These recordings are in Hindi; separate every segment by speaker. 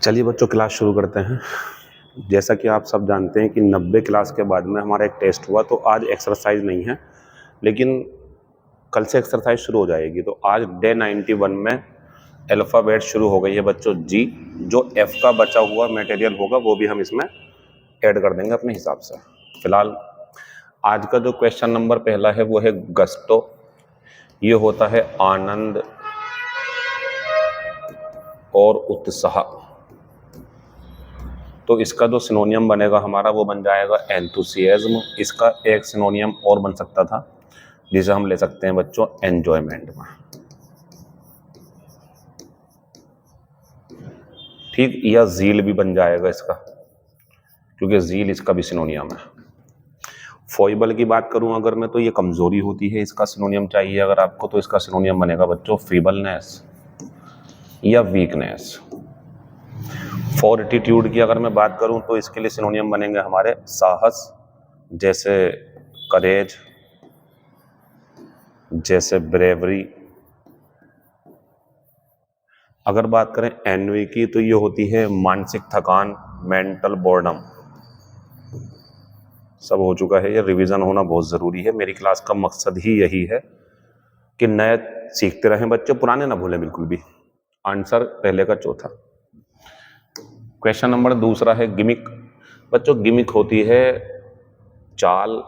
Speaker 1: चलिए बच्चों, क्लास शुरू करते हैं। जैसा कि आप सब जानते हैं कि 90 क्लास के बाद में हमारा एक टेस्ट हुआ, तो आज एक्सरसाइज नहीं है, लेकिन कल से एक्सरसाइज शुरू हो जाएगी। तो आज डे 91 में अल्फ़ाबेट शुरू हो गई है बच्चों, जी। जो एफ का बचा हुआ मटेरियल होगा वो भी हम इसमें ऐड कर देंगे अपने हिसाब से। फिलहाल आज का जो क्वेश्चन नंबर पहला है वो है गस्टो। ये होता है आनंद और उत्साह। तो इसका जो सिनोनियम बनेगा हमारा वो बन जाएगा एंथुसियाज्म। इसका एक सिनोनियम और बन सकता था जिसे हम ले सकते हैं बच्चों एंजॉयमेंट में, ठीक। या जील भी बन जाएगा इसका, क्योंकि जील इसका भी सिनोनियम है। फॉइबल की बात करूं अगर मैं, तो ये कमजोरी होती है, इसका सिनोनियम चाहिए अगर आपको, तो इसका सिनोनियम बनेगा बच्चों फीबलनेस या वीकनेस। फॉर्टिट्यूड की अगर मैं बात करूं तो इसके लिए सिनोनियम बनेंगे हमारे साहस, जैसे करेज, जैसे ब्रेवरी। अगर बात करें एनवी की, तो ये होती है मानसिक थकान, मेंटल बोर्डम। सब हो चुका है, ये रिवीजन होना बहुत ज़रूरी है। मेरी क्लास का मकसद ही यही है कि नए सीखते रहें बच्चों, पुराने ना भूलें बिल्कुल भी। आंसर पहले का चौथा। क्वेश्चन नंबर दूसरा है गिमिक। बच्चों गिमिक होती है चाल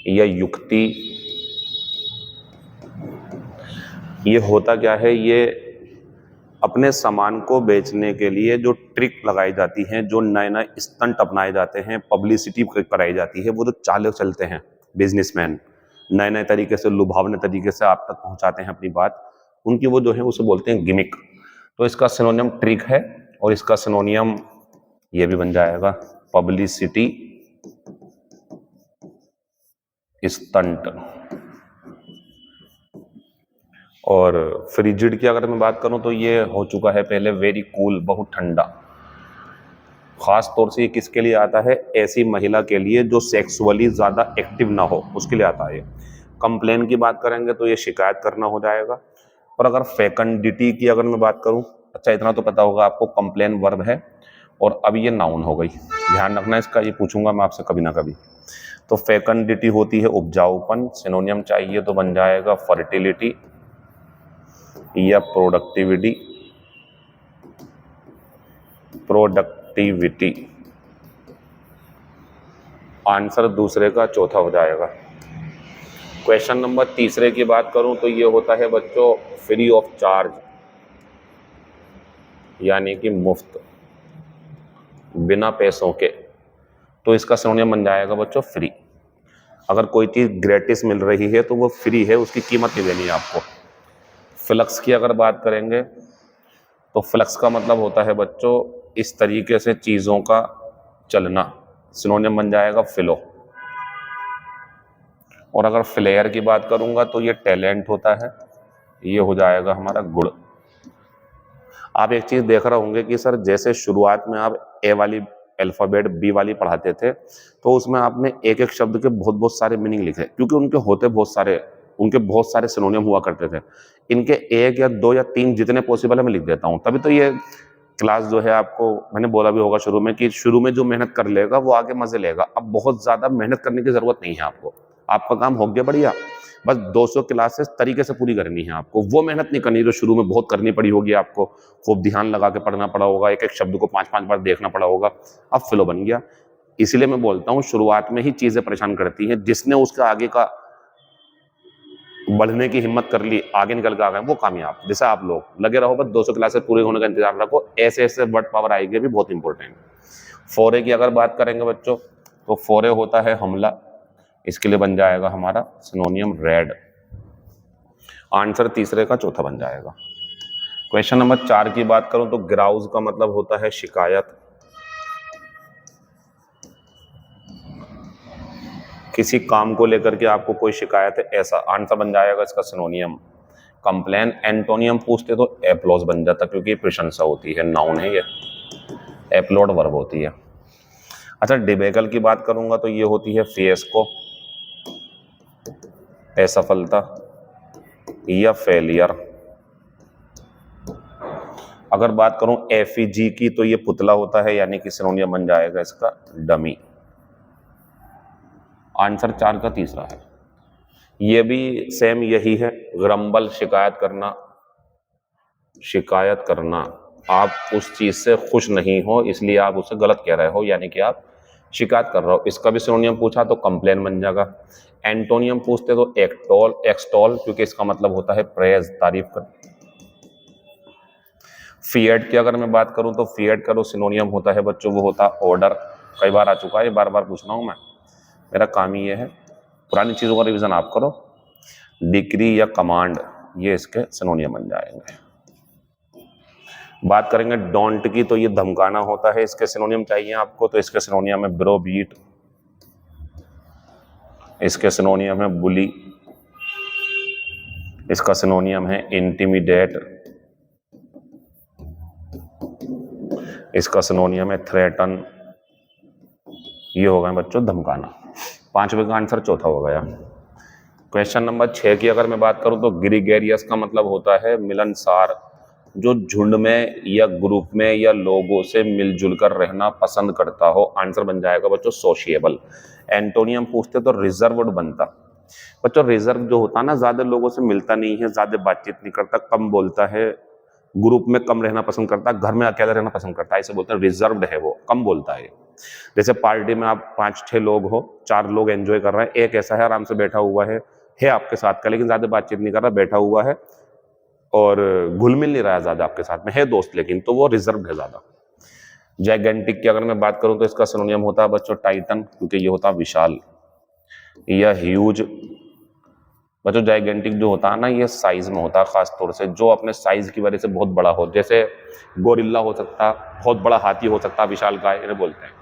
Speaker 1: या युक्ति। ये होता क्या है, ये अपने सामान को बेचने के लिए जो ट्रिक लगाई जाती हैं, जो नए नए स्टंट अपनाए जाते हैं, पब्लिसिटी कराई जाती है, वो जो चाले चलते हैं बिजनेसमैन, नए नए तरीके से, लुभावने तरीके से आप तक पहुंचाते हैं अपनी बात, उनकी वो जो है उसे बोलते हैं गिमिक। तो इसका सिनोनियम ट्रिक है और इसका सिनोनियम ये भी बन जाएगा पब्लिसिटी स्टंट। और फ्रिजिड की अगर मैं बात करूं तो ये हो चुका है पहले वेरी कूल, बहुत ठंडा। खास तौर से ये किसके लिए आता है, ऐसी महिला के लिए जो सेक्सुअली ज़्यादा एक्टिव ना हो, उसके लिए आता है। कंप्लेन की बात करेंगे तो ये शिकायत करना हो जाएगा। और अगर फेकंडिटी की अगर मैं बात करूं, अच्छा इतना तो पता होगा आपको, कंप्लेन वर्ब है और अब ये नाउन हो गई, ध्यान रखना इसका, ये पूछूंगा मैं आपसे कभी ना कभी। तो फेकंडिटी होती है उपजाऊपन, सिनोनियम चाहिए तो बन जाएगा फर्टिलिटी या प्रोडक्टिविटी। आंसर दूसरे का चौथा हो जाएगा। क्वेश्चन नंबर तीसरे की बात करूं तो ये होता है बच्चों फ्री ऑफ चार्ज, यानी कि मुफ्त, बिना पैसों के। तो इसका सिनोनियम बन जाएगा बच्चों फ्री। अगर कोई चीज ग्रेटिस मिल रही है तो वो फ्री है, उसकी कीमत नहीं देनी है आपको। फ्लक्स की अगर बात करेंगे तो फ्लक्स का मतलब होता है बच्चों इस तरीके से चीजों का चलना, सिनोनियम बन जाएगा फ्लो। और अगर फ्लेयर की बात करूंगा तो ये टैलेंट होता है, ये हो जाएगा हमारा गुण। आप एक चीज देख रहे होंगे कि सर जैसे शुरुआत में आप ए वाली अल्फाबेट बी वाली पढ़ाते थे, तो उसमें आपने एक एक शब्द के बहुत बहुत सारे मीनिंग लिखे, क्योंकि उनके होते बहुत सारे, उनके बहुत सारे सिनोनियम हुआ करते थे। इनके एक या दो या तीन जितने पॉसिबल है मैं लिख देता हूँ, तभी तो ये क्लास जो है, आपको मैंने बोला भी होगा शुरू में कि शुरू में जो मेहनत कर लेगा वो आगे मजे लेगा। अब बहुत ज्यादा मेहनत करने की जरूरत नहीं है आपको, आपका काम हो गया बढ़िया। बस 200 क्लासेस तरीके से पूरी करनी है आपको, वो मेहनत नहीं करनी जो शुरू में बहुत करनी पड़ी होगी आपको। खूब ध्यान लगा के पढ़ना पड़ा होगा, एक एक शब्द को 5-5 बार देखना पड़ा होगा। अब फ्लो बन गया। इसलिए मैं बोलता हूँ शुरुआत में ही चीजें परेशान करती हैं, जिसने उसका आगे का बढ़ने की हिम्मत कर ली, आगे निकल के आ गए, वो कामयाब। जैसे आप लोग लगे रहो, बस 200 क्लासेस पूरे होने का इंतजार रखो, ऐसे ऐसे वर्ड पावर आएगी भी, बहुत इंपॉर्टेंट। फोरे की अगर बात करेंगे बच्चों, तो फोरे होता है हमला, इसके लिए बन जाएगा हमारा सिनोनियम रेड। आंसर तीसरे का चौथा बन जाएगा। क्वेश्चन नंबर 4 की बात करूं तो ग्राउज का मतलब होता है शिकायत। किसी काम को लेकर के आपको कोई शिकायत है, ऐसा आंसर बन जाएगा इसका सिनोनियम कंप्लेन। एंटोनियम पूछते तो एप्लॉज बन जाता, क्योंकि प्रशंसा होती है, नाउन है ये, एप्लॉड वर्ब होती है। अच्छा डिबेकल की बात करूंगा तो ये होती है फिएस्को, असफलता या फेलियर। अगर बात करूं एफईजी की तो ये पुतला होता है, यानी कि सिनोनियम बन जाएगा इसका डमी। आंसर 4 का तीसरा है। ये भी सेम यही है, ग्रम्बल शिकायत करना, शिकायत करना। आप उस चीज से खुश नहीं हो इसलिए आप उसे गलत कह रहे हो, यानी कि आप शिकायत कर रहे हो। इसका भी सिनोनियम पूछा तो कंप्लेन बन जाएगा। एंटोनियम पूछते तो एक्टोल, एक्सटॉल, क्योंकि इसका मतलब होता है प्रेज, तारीफ कर। फिएट की अगर मैं बात करूं तो फिएट का जो सिनोनियम होता है बच्चों वो होता है ऑर्डर। कई बार आ चुका है, बार बार पूछ रहा हूं मैं, मेरा काम ही ये है। पुरानी चीजों का रिवीजन आप करो। डिक्री या कमांड, ये इसके सिनोनियम बन जाएंगे। बात करेंगे डोंट की तो ये धमकाना होता है, इसके सिनोनियम चाहिए आपको, तो इसके सिनोनियम है ब्रोबीट, इसके सिनोनियम है बुली, इसका सिनोनियम है इंटिमिडेट, इसका सिनोनियम है थ्रेटन। ये हो गया बच्चों धमकाना। 5वें का आंसर चौथा हो गया। क्वेश्चन नंबर 6 की अगर मैं बात करूं तो ग्रीगेरियस का मतलब होता है मिलनसार, जो झुंड में या ग्रुप में या लोगों से मिलजुल कर रहना पसंद करता हो। आंसर बन जाएगा बच्चों सोशिएबल। एंटोनियम पूछते तो रिजर्व्ड बनता। बच्चों रिजर्व जो होता है ना, ज्यादा लोगों से मिलता नहीं है, ज्यादा बातचीत नहीं करता, कम बोलता है, ग्रुप में कम रहना पसंद करता है, घर में अकेला रहना पसंद करता है, इसे बोलते हैं रिजर्व्ड है, वो कम बोलता है। जैसे पार्टी में आप 5-6 लोग हो, 4 लोग एंजॉय कर रहे हैं, एक ऐसा है आराम से बैठा हुआ है आपके साथ का, लेकिन ज्यादा बातचीत नहीं कर रहा, बैठा हुआ है और घुल मिल नहीं रहा है ज्यादा आपके साथ में, है दोस्त लेकिन, तो वो रिजर्व्ड है ज्यादा। जाइगेंटिक की अगर मैं बात करूं तो इसका सिनोनियम होता है बच्चों टाइटन, क्योंकि ये होता है विशाल। या ह्यूज। बच्चों जाइगेंटिक जो होता है ना, ये साइज में होता है, खास तौर से जो अपने साइज की वजह से बहुत बड़ा हो, जैसे गोरिल्ला हो सकता, बहुत बड़ा हाथी हो सकता, विशाल गाय इन्हें बोलते हैं।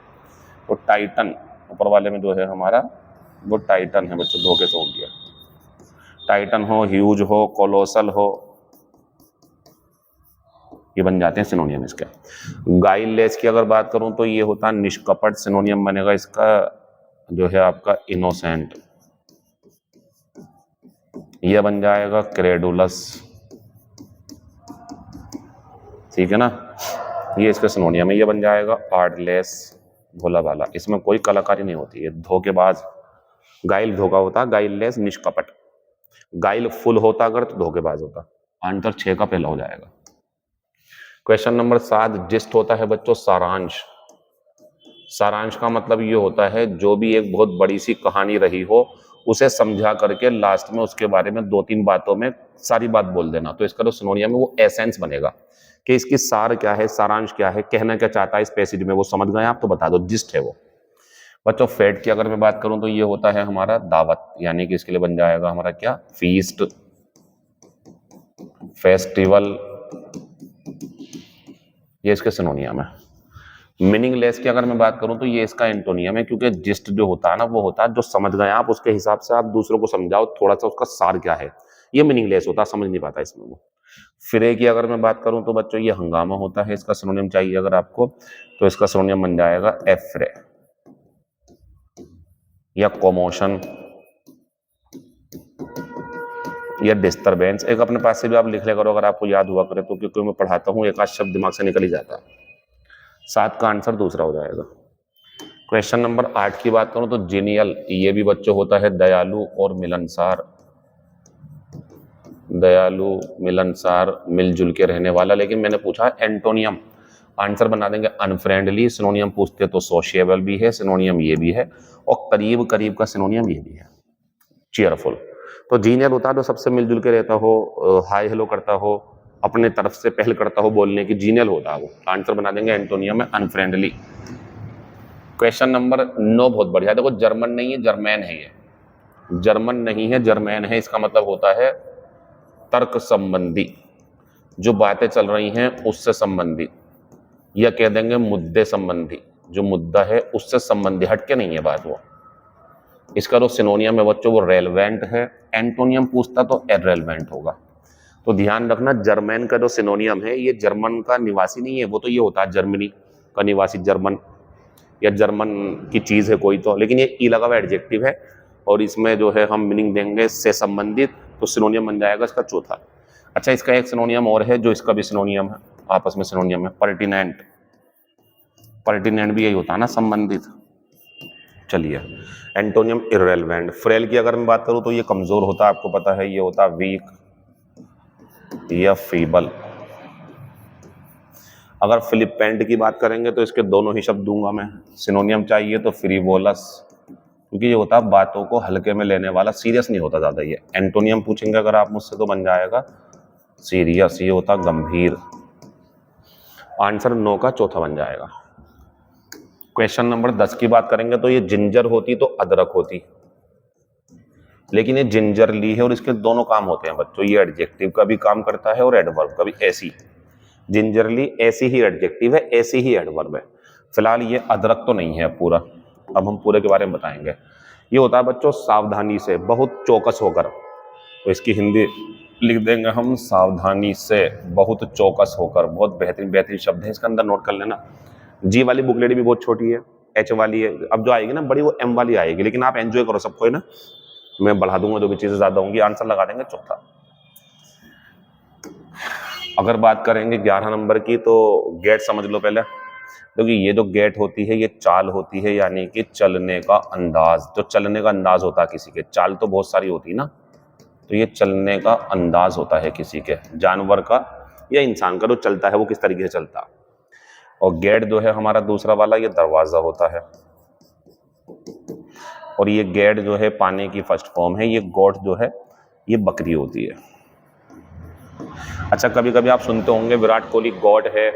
Speaker 1: तो टाइटन ऊपर वाले में जो है हमारा वो टाइटन है बच्चों, धोखे से हो गया। टाइटन हो, ह्यूज हो, कोलोसल हो, ये बन जाते हैं सिनोनियम इसके। गाइललेस की अगर बात करूं तो ये होता है निष्कपट, सिनोनियम बनेगा इसका जो है आपका इनोसेंट। ये बन जाएगा क्रेडुलस, ठीक है ना, ये इसका सिनोनियम है। ये बन जाएगा आर्टलेस, भोला भाला, इसमें कोई कलाकारी नहीं होती है, धोखेबाज। गाइल धोखा होता, गाइललेस निष्कपट। गाइल फुल होता अगर तो धोखेबाज होता। आंसर 6 का पहला हो जाएगा। क्वेश्चन नंबर 7 जिस्ट होता है बच्चों सारांश। सारांश का मतलब ये होता है जो भी एक बहुत बड़ी सी कहानी रही हो उसे समझा करके लास्ट में उसके बारे में 2-3 बातों में सारी बात बोल देना। तो इसका जो सिनोनियम है वो एसेंस बनेगा, कि इसकी सार क्या है, सारांश क्या है, कहना क्या चाहता है इस पैसेज में, वो समझ गए आप तो बता दो, जिस्ट है वो। बच्चों फेट की अगर मैं बात करूं तो ये होता है हमारा दावत, यानी कि इसके लिए बन जाएगा हमारा क्या, फीस्ट, फेस्टिवल, ये इसके सिनोनियम है। मीनिंगलेस की अगर मैं बात करूं तो ये इसका एंटोनियम है, क्योंकि जिस्ट जो होता है ना वो होता है जो समझ गए आप उसके हिसाब से आप दूसरों को समझाओ थोड़ा सा उसका सार क्या है, ये मीनिंगलेस होता है, समझ नहीं पाता इसमें वो। फिरे की अगर मैं बात करूं तो बच्चों ये हंगामा होता है, इसका सिनोनियम चाहिए अगर आपको तो इसका सिनोनियम बन जाएगा एफ्रे या कॉमोशन या डिस्टरबेंस। एक अपने पास से भी आप लिख ले करो अगर आपको याद हुआ करे तो, क्योंकि मैं पढ़ाता हूँ एक आध शब्द दिमाग से निकल ही जाता है। 7 का आंसर दूसरा हो जाएगा। क्वेश्चन नंबर 8 की बात करूं तो जीनियल, ये भी बच्चों होता है दयालु और मिलनसार। दयालु, मिलनसार, मिलजुल के रहने वाला, लेकिन मैंने पूछा एंटोनियम, आंसर बना देंगे अनफ्रेंडली। सिनोनियम पूछते तो सोशिएबल भी है, सिनोनियम ये भी है, और करीब करीब का सिनोनियम ये भी है चीयरफुल। तो जीनियल होता है जो सबसे मिलजुल के रहता हो, हाय हेलो करता हो, अपने तरफ से पहल करता हो बोलने की, जीनियल होता है वो। आंसर बना देंगे एंटोनियम है अनफ्रेंडली। क्वेश्चन नंबर 9 बहुत बढ़िया, देखो जर्मन नहीं है जर्मैन है, ये जर्मन नहीं है जर्मैन है, इसका मतलब होता है तर्क संबंधी, जो बातें चल रही हैं उससे संबंधी, या कह देंगे मुद्दे संबंधी, जो मुद्दा है उससे संबंधी, हटके नहीं है बात वो। इसका जो सिनोनियम है बच्चों वो रेलेवेंट है, एंटोनियम पूछता तो इररेलेवेंट होगा। तो ध्यान रखना जर्मन का जो सिनोनियम है ये जर्मन का निवासी नहीं है, वो तो ये होता है जर्मनी का निवासी, जर्मन या जर्मन की चीज है कोई तो, लेकिन ये ई लगा हुआ एडजेक्टिव है और इसमें जो है हम मीनिंग देंगे से संबंधित, तो सिनोनियम बन जाएगा इसका चौथा। अच्छा इसका एक सिनोनियम और है जो इसका भी सिनोनियम है, आपस में सिनोनियम में। पर्टिनेंट, पर्टिनेंट भी यही होता है ना, संबंधित। चलिए, एंटोनियम इररेलेवेंट। फ्रेल की अगर मैं बात करूं तो ये कमजोर होता है, आपको पता है, ये होता है वीक या फीबल। अगर फिलिपेंट की बात करेंगे तो इसके दोनों ही शब्द दूंगा मैं। सिनोनियम चाहिए तो फ्रीवोलस, क्योंकि ये होता है बातों को हल्के में लेने वाला, सीरियस नहीं होता ज्यादा ये। एंटोनियम पूछेंगे अगर आप मुझसे तो बन जाएगा सीरियस, ये होता गंभीर। आंसर 9 का चौथा बन जाएगा। क्वेश्चन नंबर 10 की बात करेंगे तो ये जिंजर होती तो अदरक होती, लेकिन ये जिंजरली है और इसके दोनों काम होते हैं बच्चों, ये एडजेक्टिव का भी काम करता है और एडवर्ब का भी। ऐसी जिंजरली ऐसी ही एडजेक्टिव है, ऐसी ही एडवर्ब है। फिलहाल ये अदरक तो नहीं है पूरा, अब हम पूरे के बारे में बताएंगे। ये होता है बच्चों सावधानी से, बहुत चौकस होकर। तो इसकी हिंदी लिख देंगे हम, सावधानी से, बहुत चौकस होकर। बहुत बेहतरीन बेहतरीन शब्द है, इसके अंदर नोट कर लेना। जी वाली बुकलेट भी बहुत छोटी है, एच वाली है, अब जो आएगी ना बड़ी वो एम वाली आएगी, लेकिन आप एंजॉय करो सबको है ना, मैं बढ़ा दूंगा जो भी चीजें ज्यादा होंगी। आंसर लगा देंगे चौथा। अगर बात करेंगे 11 नंबर की तो गेट समझ लो पहले, क्योंकि ये जो गेट होती है ये चाल होती है, यानी कि चलने का अंदाज। जो चलने का अंदाज होता है किसी के, चाल तो बहुत सारी होती है ना, तो ये चलने का अंदाज होता है किसी के, जानवर का या इंसान का जो चलता है वो किस तरीके से चलता है। और गेट जो है हमारा दूसरा वाला, ये दरवाजा होता है। और ये गेट जो है पाने की फर्स्ट फॉर्म है, ये गोट जो है ये बकरी होती है। अच्छा, कभी कभी आप सुनते होंगे विराट कोहली गॉड है,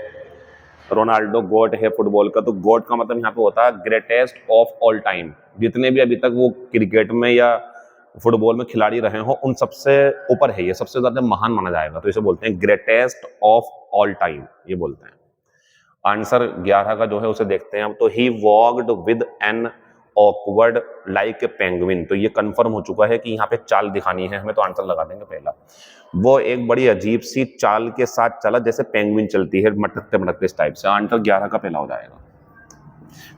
Speaker 1: रोनाल्डो गॉड है फुटबॉल का। तो गॉड का मतलब यहाँ पे होता है ग्रेटेस्ट ऑफ ऑल टाइम। जितने भी अभी तक वो क्रिकेट में या फुटबॉल में खिलाड़ी रहे हो उन सबसे ऊपर है ये, सबसे ज्यादा महान माना जाएगा, तो इसे बोलते हैं ग्रेटेस्ट ऑफ ऑल टाइम, ये बोलते हैं। आंसर 11 का जो है उसे देखते हैं अब। तो he walked with an awkward like a penguin. तो ये कंफर्म हो चुका है कि यहाँ पे चाल दिखानी है हमें, तो आंसर लगा देंगे पहला। वो एक बड़ी अजीब सी चाल के साथ चला, जैसे पेंगुइन चलती है, मटकते मटकते इस टाइप से। आंसर 11 का पहला हो जाएगा।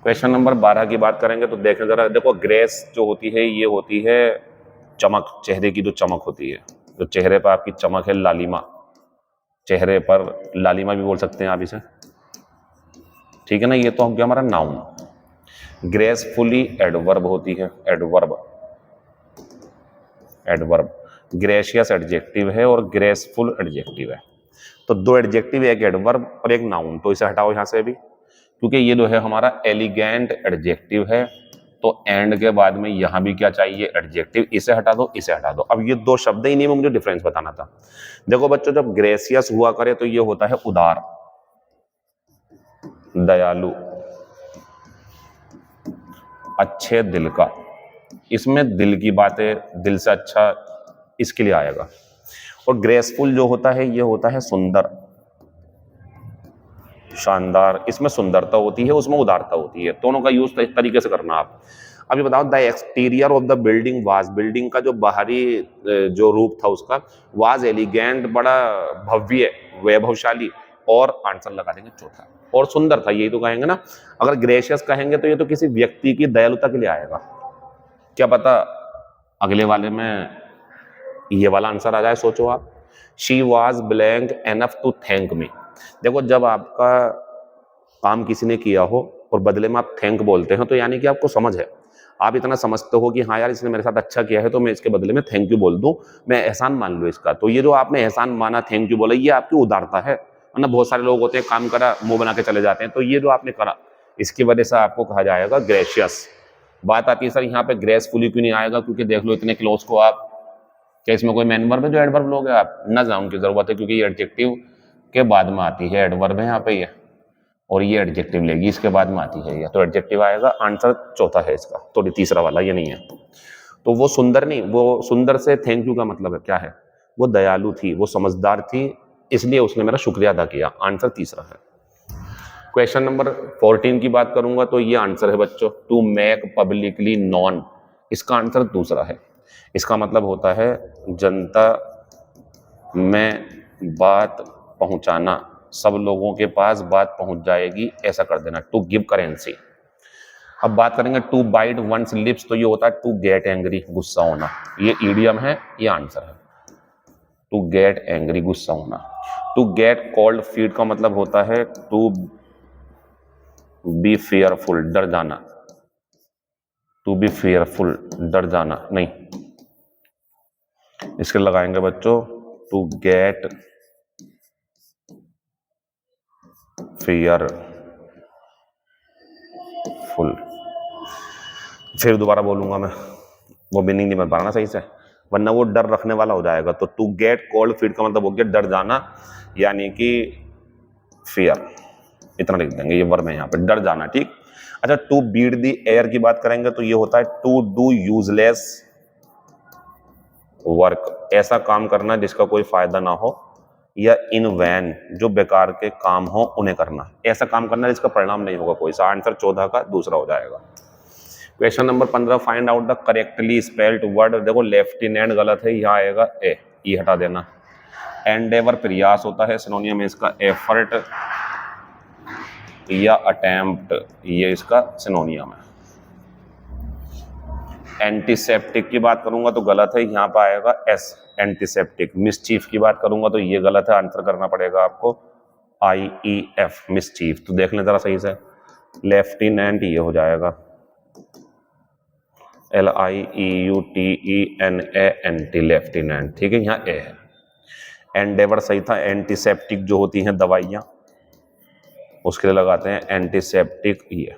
Speaker 1: क्वेश्चन नंबर 12 की बात करेंगे तो देखें जरा, देखो ग्रेस जो होती है ये होती है चमक, चेहरे की जो चमक होती है, जो चेहरे पर आपकी चमक है, लालिमा। चेहरे पर लालिमा भी बोल सकते हैं आप इसे, ठीक है ना। ये तो हो गया हमारा नाउन। ग्रेसफुली एडवर्ब होती है, एडवर्ब। एडवर्ब ग्रेशियस एडजेक्टिव है और ग्रेसफुल एडजेक्टिव है। तो दो एडजेक्टिव, एक एडवर्ब और एक नाउन, तो इसे हटाओ यहां से भी, क्योंकि ये जो है हमारा एलिगेंट एडजेक्टिव है। तो एंड के बाद में यहां भी क्या चाहिए, एडजेक्टिव। इसे हटा दो, इसे हटा दो। अब ये दो शब्द ही नहीं, में मुझे डिफरेंस बताना था। देखो बच्चों, जब ग्रेसियस हुआ करे तो ये होता है उदार, दयालु, अच्छे दिल का। इसमें दिल की बातें, दिल से अच्छा, इसके लिए आएगा। और ग्रेसफुल जो होता है ये होता है सुंदर, शानदार। इसमें सुंदरता होती है, उसमें उदारता होती है। दोनों का यूज इस तरीके से करना आप। अभी बताओ, the exterior of the building was, building का जो बाहरी जो रूप था उसका, वाज एलिगेंट, बड़ा भव्य, वैभवशाली। और आंसर लगा देंगे चौथा। और सुंदर था, यही तो कहेंगे ना। अगर ग्रेशियस कहेंगे तो ये तो किसी व्यक्ति की दयालुता के लिए आएगा। क्या पता अगले वाले में ये वाला आंसर आ जाए, सोचो आप। She was blank enough to thank me. देखो, जब आपका काम किसी ने किया हो और बदले में आप थैंक बोलते हैं, तो यानी कि आपको समझ है, आप इतना समझते हो कि हाँ यार इसने मेरे साथ अच्छा किया है, तो मैं इसके बदले में थैंक यू बोल दूं, मैं एहसान मान लूं इसका। तो ये जो आपने एहसान माना, थैंक यू बोला, ये आपकी उदारता है। वरना बहुत सारे लोग होते हैं, काम करा मुंह बना के चले जाते हैं। तो ये जो आपने करा, इसकी वजह से आपको कहा जाएगा ग्रेशियस। बात आती है सर यहाँ पे ग्रेसफुली क्यों नहीं आएगा, क्योंकि देख लो इतने क्लोज को आप, क्या इसमें कोई मेन वर्ब है जो एडवर्ब लोगे आप? ना जाऊं की जरूरत है, क्योंकि ये एडजेक्टिव के बाद में आती है, एडवर्ब है यहाँ पे ये, और ये एडजेक्टिव लेगी, इसके बाद में आती है ये, तो एडजेक्टिव आएगा। आंसर चौथा है इसका, तो तीसरा वाला ये नहीं है। तो वो सुंदर नहीं, वो सुंदर से थैंक यू का मतलब है क्या है, वो दयालु थी, वो समझदार थी, इसलिए उसने मेरा शुक्रिया अदा किया। आंसर तीसरा है। क्वेश्चन नंबर 14 की बात करूंगा तो ये आंसर है बच्चों, टू मेक पब्लिकली नॉन। इसका आंसर दूसरा है। इसका मतलब होता है जनता में बात पहुंचाना, सब लोगों के पास बात पहुंच जाएगी, ऐसा कर देना। To give currency. अब बात करेंगे टू बाइट वंस लिप्स, तो ये होता है टू गेट एंग्री, गुस्सा होना। ये ईडियम है, ये आंसर है, टू गेट एंग्री, गुस्सा होना। टू गेट कोल्ड फीट का मतलब होता है टू बी फेयरफुल, डर जाना। टू बी फेयरफुल, डर जाना नहीं, इसके लगाएंगे बच्चों टू गेट फेयरफुल। फिर दोबारा बोलूंगा मैं, वो मीनिंग नहीं बन पा रहा ना सही से, वरना वो डर रखने वाला हो जाएगा। तो टू गेट कोल्ड फीट का मतलब हो गया डर जाना, यानी कि फियर, इतना लिख देंगे, ये वर्ब है यहाँ पे, डर जाना। ठीक। अच्छा, टू बीट दी एयर की बात करेंगे तो ये होता है टू डू यूजलेस वर्क, ऐसा काम करना जिसका कोई फायदा ना हो, या इन वैन, जो बेकार के काम हो उन्हें करना, ऐसा काम करना जिसका परिणाम नहीं होगा कोई सा। आंसर 14 का दूसरा हो जाएगा। Question number 15, find out the correctly spelled word. देखो लेफ्टिनेंट गलत है, यहाँ आएगा ए, ई हटा देना। एंडेवर प्रयास होता है, सिनोनियम है इसका एफर्ट या अटेम्प्ट, ये इसका सिनोनियम है। एंटीसेप्टिक की बात करूंगा तो गलत है, यहाँ पर आएगा एस, एंटीसेप्टिक। मिसचीफ की बात करूंगा तो ये गलत है, आंसर करना पड़ेगा आपको IEF, मिसचीफ। तो देख लें जरा सही से, लेफ्टिनेंट ये हो जाएगा LIEUTENANT, लेफ्टिनेंट। ठीक है, यहाँ ए है। एंडेवर सही था, एंटीसेप्टिक जो होती हैं दवाइयाँ उसके लिए लगाते हैं एंटीसेप्टिक ये।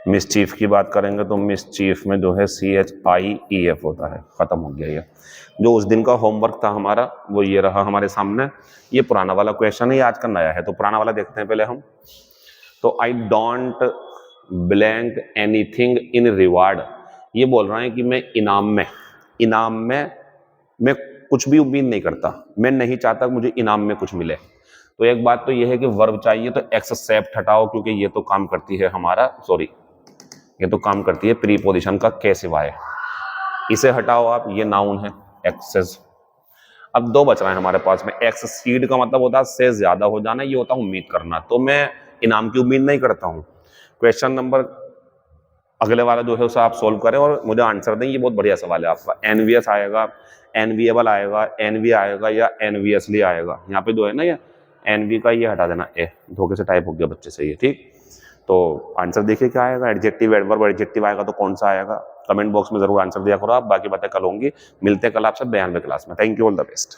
Speaker 1: मिसचीफ की बात करेंगे तो मिसचीफ में जो है CHIEF होता है। खत्म हो गया ये। जो उस दिन का होमवर्क था हमारा वो ये रहा हमारे सामने, ये पुराना वाला क्वेश्चन है, ये आज का नया है, तो पुराना वाला देखते हैं पहले हम। तो I don't blank anything in reward, ये बोल रहा है कि मैं इनाम में मैं कुछ भी उम्मीद नहीं करता, मैं नहीं चाहता कि मुझे इनाम में कुछ मिले। तो एक बात तो ये है कि वर्ब चाहिए तो एक्सेप्ट हटाओ, क्योंकि ये तो काम करती है हमारा, ये तो काम करती है प्रीपोजिशन का के सिवाय, इसे हटाओ आप, ये नाउन है एक्सेस। अब दो बच रहे हैं हमारे पास में। एक्ससीड का मतलब होता है से ज्यादा हो जाना, ये होता है उम्मीद करना, तो मैं इनाम की उम्मीद नहीं करता हूं। क्वेश्चन नंबर अगले वाला जो है उसे आप सोल्व करें और मुझे आंसर दें, ये बहुत बढ़िया सवाल है आपका। एनवीएस आएगा, एनवीएबल आएगा, एनवी आएगा या एनवीएसली आएगा। यहाँ पे जो है ना ये एनवी का ये हटा देना, ए धोखे से टाइप हो गया बच्चे से ये। ठीक, तो आंसर देखिए क्या आएगा। एडजेक्टिव, एडवर्ब, एडजेक्टिव आएगा तो कौन सा आएगा, कमेंट बॉक्स में जरूर आंसर दिया करो आप। बाकी बातें कल होंगी, मिलते हैं कल आपसे 92वें क्लास में। Thank you, all the best.